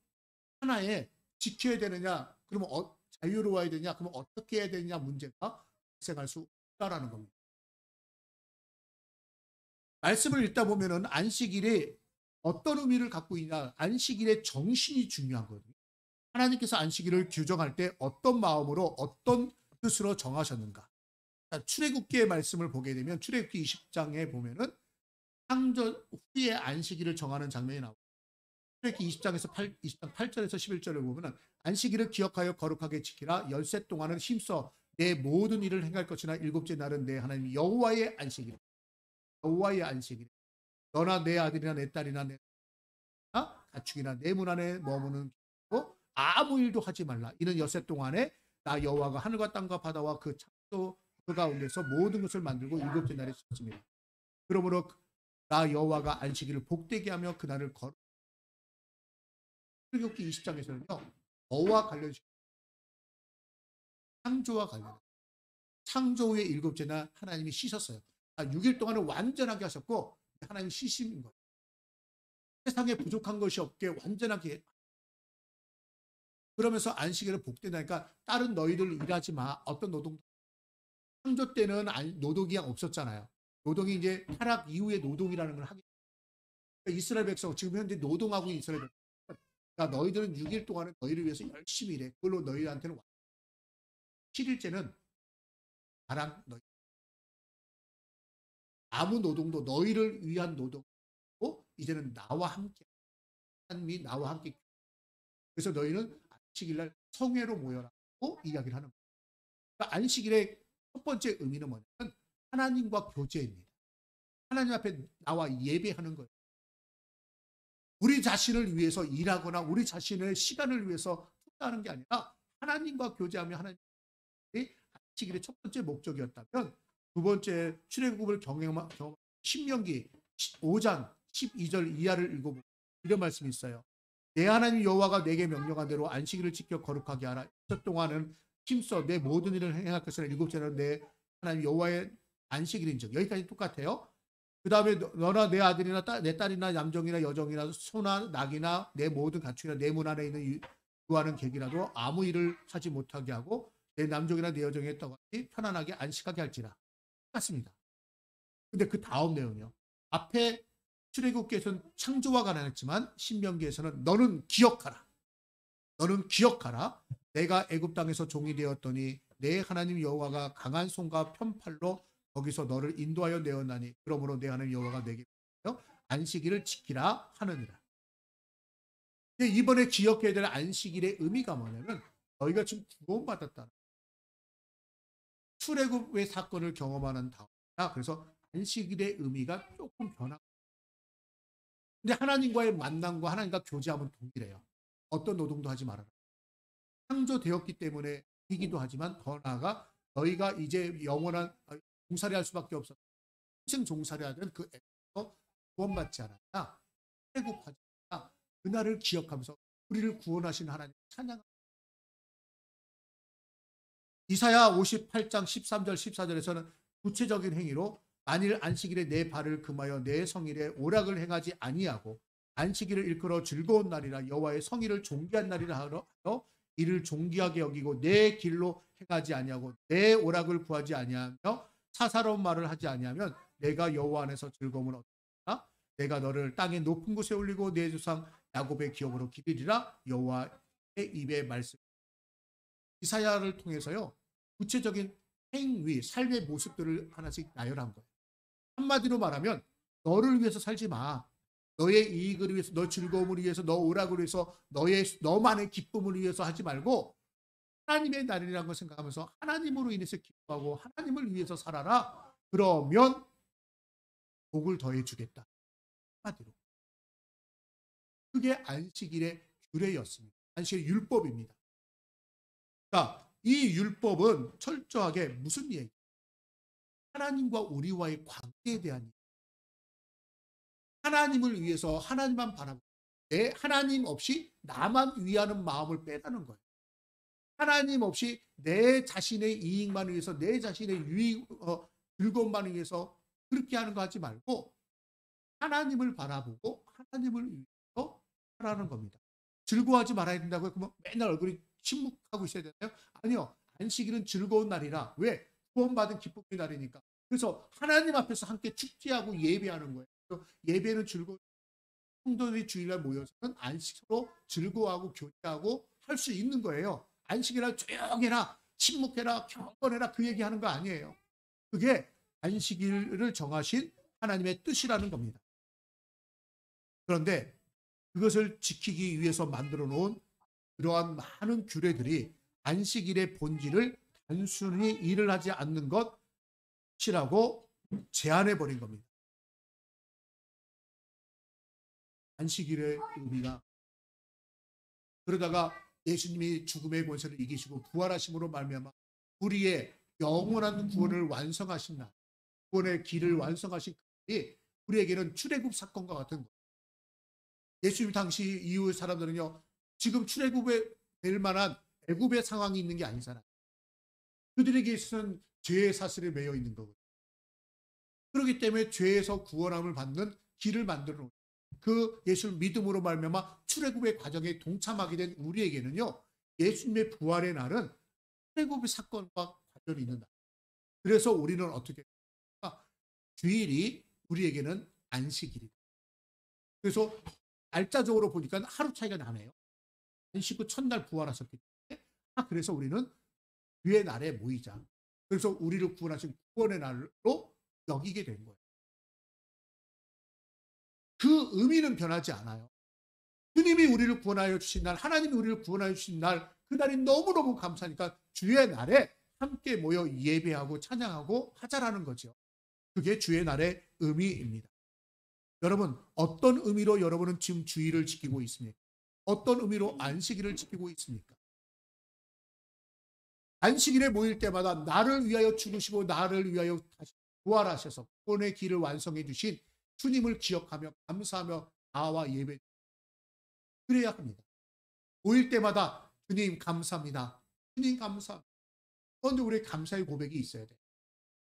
하나의 지켜야 되느냐, 그러면 자유로워야 되냐, 그러면 어떻게 해야 되느냐 문제가 발생할 수 없다라는 겁니다. 말씀을 읽다 보면은 안식일이 어떤 의미를 갖고 있냐, 안식일의 정신이 중요한 거거든요. 하나님께서 안식일을 규정할 때 어떤 마음으로 어떤 뜻으로 정하셨는가. 출애굽기의 말씀을 보게 되면 출애굽기 20장에 보면은 창조 후에 안식일을 정하는 장면이 나오고 출애굽기 20장에서 20장 8절에서 11절을 보면은 안식일을 기억하여 거룩하게 지키라. 열세 동안은 힘써 내 모든 일을 행할 것이나 일곱째 날은 내 하나님 여호와의 안식일. 여호와의 안식일. 너나 내 아들이나 내 딸이나 내 가축이나 내 문 안에 머무는 아무 일도 하지 말라. 이는 엿새 동안에 나 여호와가 하늘과 땅과 바다와 그 창조 그 가운데서 모든 것을 만들고 일곱째 날에 쉬었습니다. 그러므로 나 여호와가 안식일을 복되게 하며 그날을 거룩. 출애굽기 20장에서는요. 너와 관련시켜 창조와 관련. 창조 후에 일곱째 날 하나님이 쉬셨어요. 6일 동안은 완전하게 하셨고 하나님이 쉬신 거예요. 세상에 부족한 것이 없게 완전하게. 그러면서 안식일을 복된다니까 다른 너희들 일하지 마. 어떤 노동. 창조 때는 노동이 없었잖아요. 노동이 이제 타락 이후에 노동이라는 걸 하기. 그러니까 이스라엘 백성 지금 현재 노동하고 이스라엘 백성. 그러니까 너희들은 6일 동안은 너희를 위해서 열심히 일해. 그걸로 너희한테는 7일째는 나랑 너희. 아무 노동도 너희를 위한 노동이고 이제는 나와 함께. 하나님이 나와 함께. 그래서 너희는 안식일날 성회로 모여라고 이야기를 하는 거예요. 그러니까 안식일의 첫 번째 의미는 뭐냐면 하나님과 교제입니다. 하나님 앞에 나와 예배하는 거예요. 우리 자신을 위해서 일하거나 우리 자신의 시간을 위해서 투자하는 게 아니라 하나님과 교제하며 하나님의 안식일의 첫 번째 목적이었다면 두 번째 출애굽을 경험한 신명기 5장 12절 이하를 읽어보면 이런 말씀이 있어요. 내 하나님 여호와가 내게 명령한 대로 안식일을 지켜 거룩하게 하라. 이틀 동안은 힘써 내 모든 일을 행할 것이라. 일곱째는 내 하나님 여호와의 안식일인즉. 여기까지 똑같아요. 그 다음에 너나 내 아들이나 내 딸이나 남종이나 여종이나 소나 낙이나 내 모든 가축이나 내 문 안에 있는 유하는 객이라도 아무 일을 하지 못하게 하고 내 남종이나 내 여종의 떡같이 편안하게 안식하게 할지라. 똑같습니다. 근데 그 다음 내용이요. 앞에 출애굽기에서는 창조와 관련했지만 신명기에서는 너는 기억하라. 너는 기억하라. 내가 애굽 땅에서 종이 되었더니 내 하나님 여호와가 강한 손과 편팔로 거기서 너를 인도하여 내었나니 그러므로 내 하나님 여호와가 내게 안식일을 지키라 하느니라. 근데 이번에 기억해야 될 안식일의 의미가 뭐냐면 너희가 지금 구원받았다. 출애굽의 사건을 경험하는 다음이다. 그래서 안식일의 의미가 조금 변하고. 근데 하나님과의 만남과 하나님과 교제하면 동일해요. 어떤 노동도 하지 말아라. 창조되었기 때문에 이기도 하지만 더 나아가 너희가 이제 영원한 종살이 할 수밖에 없어. 평생 종살이 하던 그 애에서 구원받지 않았다. 회복하지 않았다. 그날을 기억하면서 우리를 구원하신 하나님 찬양합니다. 이사야 58장 13절 14절에서는 구체적인 행위로 만일 안식일에 내 발을 금하여 내 성일에 오락을 행하지 아니하고 안식일을 일컬어 즐거운 날이라 여호와의 성일을 존귀한 날이라 하러 이를 존귀하게 여기고 내 길로 행하지 아니하고 내 오락을 구하지 아니하며 사사로운 말을 하지 아니하면 내가 여호와 안에서 즐거움을 얻으리라. 내가 너를 땅의 높은 곳에 올리고 내 조상 야곱의 기업으로 기르리라. 여호와의 입의 말씀. 이사야를 통해서요, 구체적인 행위, 삶의 모습들을 하나씩 나열한 거예요. 한마디로 말하면 너를 위해서 살지 마. 너의 이익을 위해서, 너 즐거움을 위해서, 너 오락을 위해서, 너만의 기쁨을 위해서 하지 말고 하나님의 날이라는 걸 생각하면서 하나님으로 인해서 기뻐하고 하나님을 위해서 살아라. 그러면 복을 더해 주겠다. 한마디로. 그게 안식일의 규례였습니다. 안식일의 율법입니다. 자, 이 율법은 철저하게 무슨 얘기? 하나님과 우리와의 관계에 대한 얘기. 하나님을 위해서 하나님만 바라보고 내 하나님 없이 나만 위하는 마음을 빼라는 거예요. 하나님 없이 내 자신의 이익만 위해서 내 자신의 즐거움만 위해서 그렇게 하는 거 하지 말고 하나님을 바라보고 하나님을 위해서 하라는 겁니다. 즐거워하지 말아야 된다고요? 그러면 맨날 얼굴이 침묵하고 있어야 되나요? 아니요. 안식일은 즐거운 날이라. 왜? 구원받은 기쁨의 날이니까. 그래서 하나님 앞에서 함께 축제하고 예배하는 거예요. 예배는 즐거운 성도들이 주일날 모여서는 안식으로 즐거워하고 교제하고 할 수 있는 거예요. 안식이라 조용해라, 침묵해라, 경건해라 그 얘기하는 거 아니에요. 그게 안식일을 정하신 하나님의 뜻이라는 겁니다. 그런데 그것을 지키기 위해서 만들어 놓은 그러한 많은 규례들이 안식일의 본질을 단순히 일을 하지 않는 것이라고 제한해 버린 겁니다. 안식일의 의미가 그러다가 예수님이 죽음의 권세를 이기시고 부활하심으로 말미암아 우리의 영원한 구원을 완성하신 날, 구원의 길을 완성하신 그날이 우리에게는 출애굽 사건과 같은 거예요. 예수님 당시 이후 사람들은요, 지금 출애굽에 될 만한 애굽의 상황이 있는 게 아니잖아요. 그들에게 있어서는 죄의 사슬에 매여 있는 거거든요. 그렇기 때문에 죄에서 구원함을 받는 길을 만들어 놓은 그 예수를 믿음으로 말미암아 출애굽의 과정에 동참하게 된 우리에게는요, 예수님의 부활의 날은 출애굽의 사건과 관련이 있는 날. 그래서 우리는 어떻게 합니까? 주일이 우리에게는 안식일이다. 그래서 날짜적으로 보니까 하루 차이가 나네요. 안식 후 첫날 부활하셨기 때문에 그래서 우리는 주의 날에 모이자. 그래서 우리를 구원하신 구원의 날로 여기게 된 거예요. 그 의미는 변하지 않아요. 주님이 우리를 구원하여 주신 날, 하나님이 우리를 구원하여 주신 날, 그날이 너무너무 감사하니까 주의 날에 함께 모여 예배하고 찬양하고 하자라는 거죠. 그게 주의 날의 의미입니다. 여러분, 어떤 의미로 여러분은 지금 주일을 지키고 있습니까? 어떤 의미로 안식일을 지키고 있습니까? 안식일에 모일 때마다 나를 위하여 죽으시고 나를 위하여 다시 부활하셔서 구원의 길을 완성해 주신 주님을 기억하며 감사하며 나와 예배 그래야 합니다. 모일 때마다 주님 감사합니다. 주님 감사합니다. 그런데 우리의 감사의 고백이 있어야 돼요.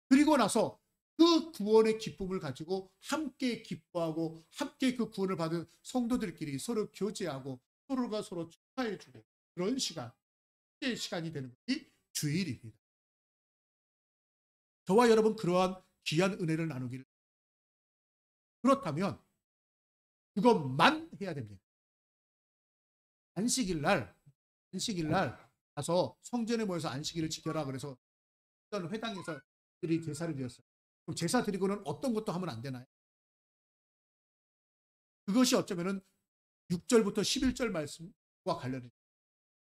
그리고 나서 그 구원의 기쁨을 가지고 함께 기뻐하고 함께 그 구원을 받은 성도들끼리 서로 교제하고 서로가 서로 축하해주고 그런 시간이 되는 것이 주일입니다. 저와 여러분 그러한 귀한 은혜를 나누기를 그렇다면 그것만 해야 됩니다. 안식일 날 가서 성전에 모여서 안식일을 지켜라 그래서 어떤 회당에서 들이 제사를 드렸어요. 그럼 제사 드리고는 어떤 것도 하면 안 되나요? 그것이 어쩌면은 6절부터 11절 말씀과 관련해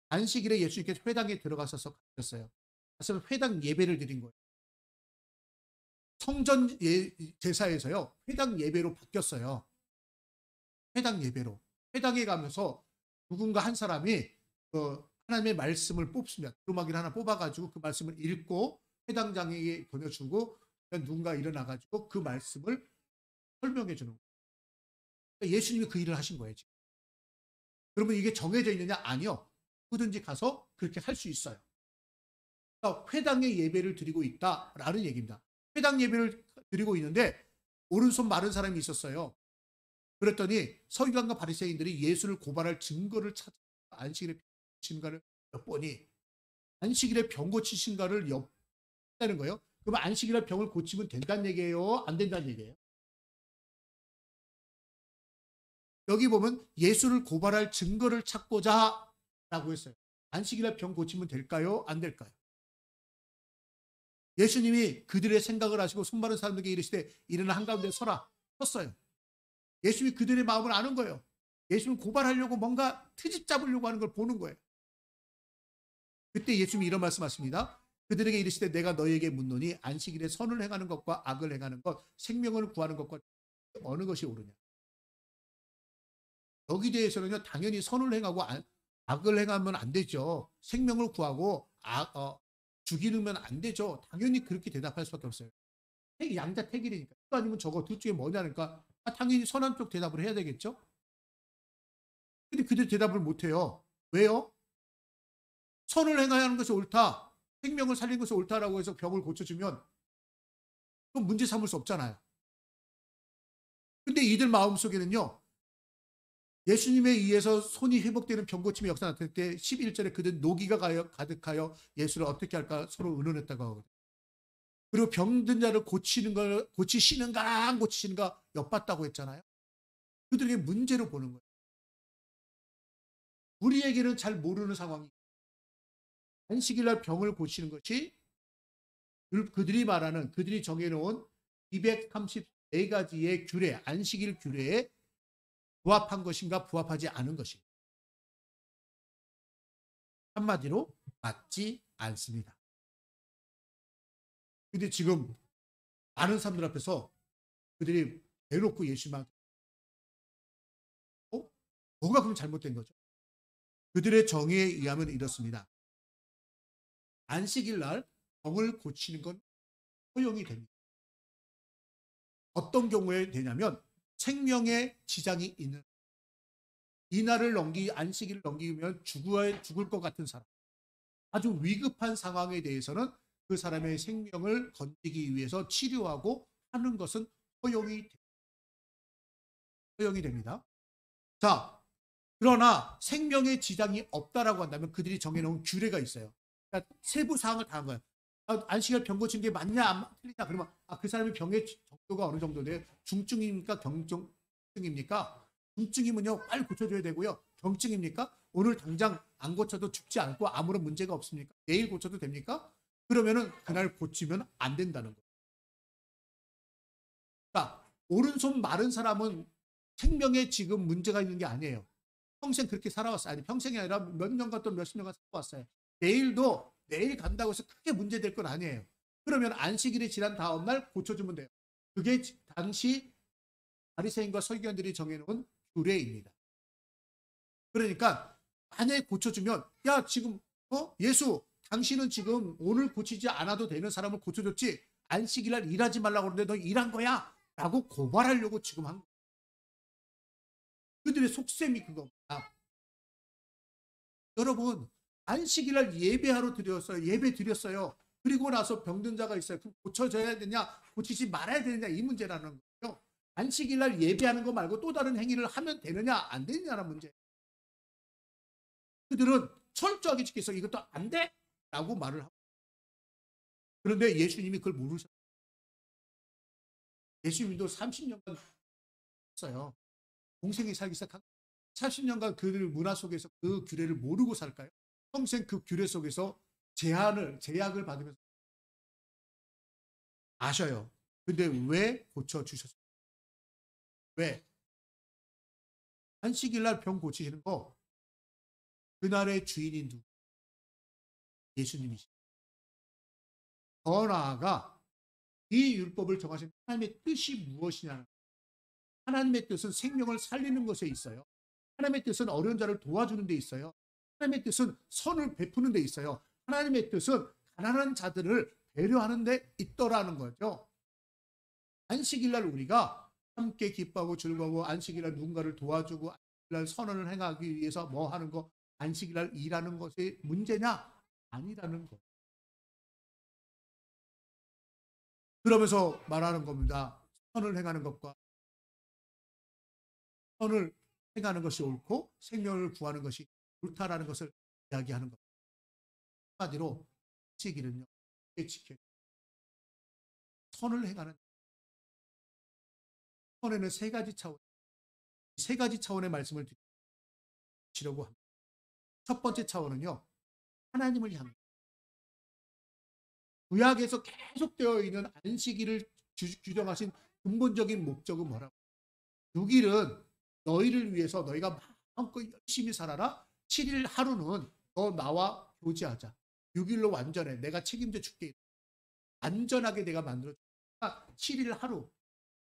안식일에 예수님께서 회당에 들어가셔서 가셨어요. 그래서 회당 예배를 드린 거예요. 성전 제사에서요. 회당 예배로 바뀌었어요. 회당 예배로. 회당에 가면서 누군가 한 사람이 하나님의 말씀을 뽑습니다. 두루마기를 하나 뽑아가지고 그 말씀을 읽고 회당장에게 보내주고 누군가 일어나가지고 그 말씀을 설명해 주는 거예요. 그러니까 예수님이 그 일을 하신 거예요. 지금. 그러면 이게 정해져 있느냐? 아니요. 누구든지 가서 그렇게 할 수 있어요. 그러니까 회당에 예배를 드리고 있다라는 얘기입니다. 회당 예배를 드리고 있는데 오른손 마른 사람이 있었어요. 그랬더니 서기관과 바리새인들이 예수를 고발할 증거를 찾아 안식일에 병고치신가를 엿보니 안식일에 병 고치신가를 엿다는 거예요. 그러면 안식일에 병을 고치면 된다는 얘기예요? 안 된다는 얘기예요? 여기 보면 예수를 고발할 증거를 찾고자 라고 했어요. 안식일날 병 고치면 될까요? 안 될까요? 예수님이 그들의 생각을 하시고 손바른 사람들에게 이르시되 일어나 한가운데 서라. 섰어요. 예수님이 그들의 마음을 아는 거예요. 예수님 고발하려고 뭔가 트집 잡으려고 하는 걸 보는 거예요. 그때 예수님이 이런 말씀하십니다. 그들에게 이르시되 내가 너희에게 묻노니 안식일에 선을 행하는 것과 악을 행하는 것, 생명을 구하는 것과 어느 것이 옳으냐. 여기 대해서는요, 당연히 선을 행하고 악을 행하면 안 되죠. 생명을 구하고 죽이면 안 되죠. 당연히 그렇게 대답할 수밖에 없어요. 양자택일이니까. 이거 아니면 저거 둘 중에 뭐냐니까 당연히 선한 쪽 대답을 해야 되겠죠. 근데 그들 대답을 못해요. 왜요? 선을 행해야 하는 것이 옳다. 생명을 살리는 것이 옳다라고 해서 병을 고쳐주면 그건 문제 삼을 수 없잖아요. 근데 이들 마음속에는요. 예수님에 의해서 손이 회복되는 병 고침의 역사 나타날 때 11절에 그들 노기가 가득하여 예수를 어떻게 할까 서로 의논했다고 하거든요. 그리고 병든 자를 고치시는가 안 고치시는가 엿봤다고 했잖아요. 그들에게 문제로 보는 거예요. 우리에게는 잘 모르는 상황이 안식일날 병을 고치는 것이 그들이 정해놓은 234가지의 규례, 안식일 규례에 부합한 것인가 부합하지 않은 것인가. 한마디로 맞지 않습니다. 근데 지금 많은 사람들 앞에서 그들이 대놓고 예수님한테 뭐가 그럼 잘못된 거죠? 그들의 정의에 의하면 이렇습니다. 안식일 날 병을 고치는 건 허용이 됩니다. 어떤 경우에 되냐면 생명에 지장이 있는 이날을 안식일을 넘기면 죽을 것 같은 사람, 아주 위급한 상황에 대해서는 그 사람의 생명을 건지기 위해서 치료하고 하는 것은 허용이 됩니다. 자, 그러나 생명에 지장이 없다라고 한다면 그들이 정해놓은 규례가 있어요. 그러니까 세부 사항을 다 한 거예요. 안식일 병 고치는 게 맞냐 틀리냐 그러면 그 사람의 병의 정도가 어느 정도 돼요? 중증입니까? 경증입니까? 중증이면요 빨리 고쳐줘야 되고요. 경증입니까? 오늘 당장 안 고쳐도 죽지 않고 아무런 문제가 없습니까? 내일 고쳐도 됩니까? 그러면은 그날 고치면 안 된다는 거예요. 그러니까 오른손 마른 사람은 생명에 지금 문제가 있는 게 아니에요. 평생 그렇게 살아왔어요. 아니 평생이 아니라 몇 년간 또 몇십 년간 살아왔어요. 내일 간다고 해서 크게 문제될 건 아니에요. 그러면 안식일이 지난 다음 날 고쳐주면 돼요. 그게 당시 바리새인과 서기관들이 정해놓은 규례입니다. 그러니까 만약에 고쳐주면 야 지금 예수 당신은 지금 오늘 고치지 않아도 되는 사람을 고쳐줬지 안식일날 일하지 말라고 그러는데 너 일한 거야? 라고 고발하려고 지금 한 거예요. 그들의 속셈이 그겁니다. 여러분 안식일날 예배하러 예배 드렸어요. 그리고 나서 병든 자가 있어요. 그럼 고쳐져야 되냐 고치지 말아야 되느냐 이 문제라는 거예요. 안식일날 예배하는 거 말고 또 다른 행위를 하면 되느냐 안 되느냐라는 문제. 그들은 철저하게 지켜서 이것도 안 돼? 라고 말을 하고 그런데 예수님이 그걸 모르셨어요. 예수님도 30년간 했어요. 동생이 살기 시작한 40년간 그 문화 속에서 그 규례를 모르고 살까요? 평생 그 규례 속에서 제약을 받으면서 아셔요. 근데 왜 고쳐주셨어요? 왜? 안식일날 병 고치시는 거 그날의 주인인 누구? 예수님이시죠. 더 나아가 이 율법을 정하신 하나님의 뜻이 무엇이냐는 하나님의 뜻은 생명을 살리는 것에 있어요. 하나님의 뜻은 어려운 자를 도와주는 데 있어요. 하나님의 뜻은 선을 베푸는 데 있어요. 하나님의 뜻은 가난한 자들을 배려하는 데 있더라는 거죠. 안식일날 우리가 함께 기뻐하고 즐거워 안식일날 누군가를 도와주고 안식일날 선언을 행하기 위해서 뭐 하는 거 안식일날 일하는 것이 문제냐? 아니라는 거. 그러면서 말하는 겁니다. 선을 행하는 것과 선을 행하는 것이 옳고 생명을 구하는 것이 옳다라는 것을 이야기하는 겁니다. 한마디로 안식일은요. 지켜 선을 행하는 선에는 세 가지 차원 세 가지 차원의 말씀을 드리려고 합니다. 첫 번째 차원은요. 하나님을 향해 구약에서 계속되어 있는 안식일을 규정하신 근본적인 목적은 뭐라고? 6일은 너희를 위해서 너희가 마음껏 열심히 살아라. 7일 하루는 너 나와 교제하자. 6일로 완전해. 내가 책임져 줄게. 안전하게 내가 만들어 줄게. 7일 하루,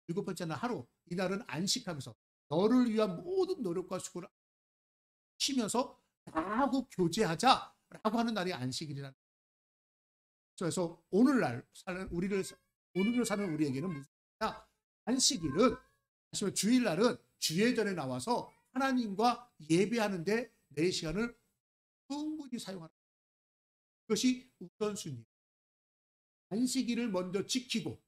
7번째는 하루. 이날은 안식하면서 너를 위한 모든 노력과 수고를 치면서 나하고 교제하자라고 하는 날이 안식일이라는 거예요. 그래서 오늘날 사는 오늘을 사는 우리에게는 무슨 말이냐? 안식일은 사실 주일날은 주의 전에 나와서 하나님과 예배하는데 내 시간을 충분히 사용하는 것이 우선순위예요. 안식일을 먼저 지키고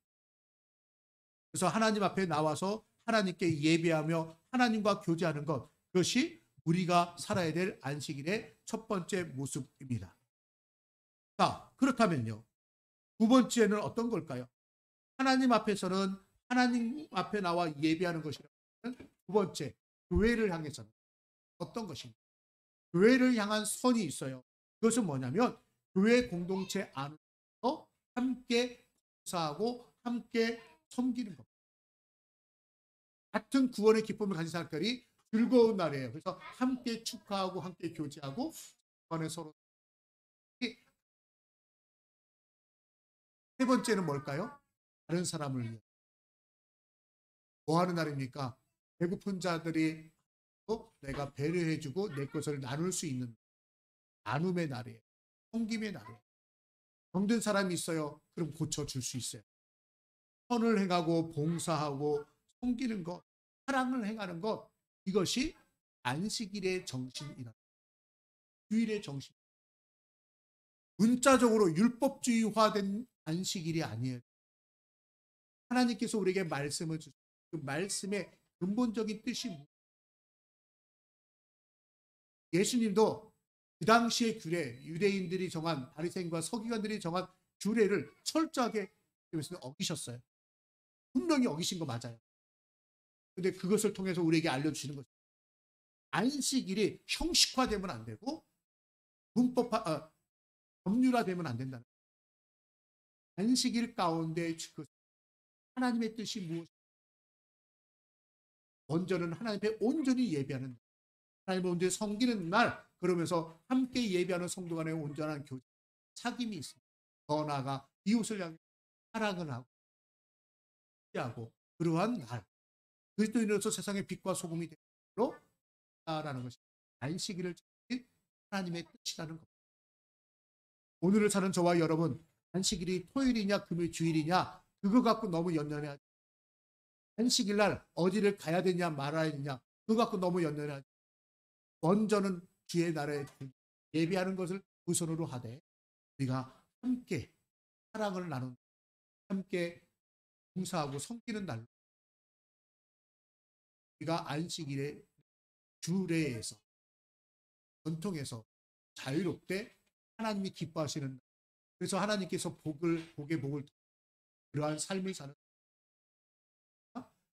그래서 하나님 앞에 나와서 하나님께 예배하며 하나님과 교제하는 것, 그것이 우리가 살아야 될 안식일의 첫 번째 모습입니다. 자, 그렇다면요. 두 번째는 어떤 걸까요? 하나님 앞에서는 하나님 앞에 나와 예배하는 것이라면 두 번째, 교회를 향해서는 어떤 것입니까? 교회를 향한 선이 있어요. 그것은 뭐냐면 교회 공동체 안에서 함께 봉사하고 함께 섬기는 겁니다. 같은 구원의 기쁨을 가진 사람들이 즐거운 날이에요. 그래서 함께 축하하고 함께 교제하고 안에 서로. 세 번째는 뭘까요? 다른 사람을 위해. 뭐 하는 날입니까? 배고픈 자들이 내가 배려해주고 내 것을 나눌 수 있는 나눔의 날이에요. 섬김의 날이에요. 병든 사람이 있어요. 그럼 고쳐줄 수 있어요. 선을 행하고 봉사하고 섬기는 것, 사랑을 행하는 것, 이것이 안식일의 정신이다. 주일의 정신. 문자적으로 율법주의화된 안식일이 아니에요. 하나님께서 우리에게 말씀을 주시고 그 말씀의 근본적인 뜻이 예수님도 그 당시의 규례, 유대인들이 정한 바리새인과 서기관들이 정한 규례를 철저하게 어기셨어요. 분명히 어기신 거 맞아요. 근데 그것을 통해서 우리에게 알려주시는 것입니다. 안식일이 형식화되면 안 되고 법률화되면 안 된다는 거예요. 안식일 가운데 하나님의 뜻이 무엇인가? 먼저는 하나님 앞에 온전히 예배하는 날, 하나님을 온전히 섬기는 날, 그러면서 함께 예배하는 성도 간의 온전한 교제, 사귐이 있습니다. 더 나아가 이웃을 향해 사랑을 하고 그러한 날, 그리스도인으로서 세상의 빛과 소금이 되도록라는 것이 안식일을 지킨 하나님의 뜻이라는 겁니다. 오늘을 사는 저와 여러분, 안식일이 토요일이냐 금요일 주일이냐 그거 갖고 너무 연연해하지. 안식일 날 어디를 가야 되냐 말아야 되냐 그거 갖고 너무 연연해하지. 먼저는 주의 나라에 예배하는 것을 우선으로 하되 우리가 함께 사랑을 나누는, 함께 봉사하고 섬기는 날로 우리가 안식일의 주례에서 전통에서 자유롭게 하나님이 기뻐하시는 날. 그래서 하나님께서 복의 복을 그러한 삶을 사는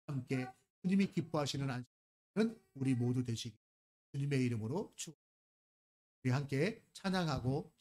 함께 주님이 기뻐하시는 안식일은 우리 모두 되시기 주님의 이름으로 축원합니다. 우리 함께 찬양하고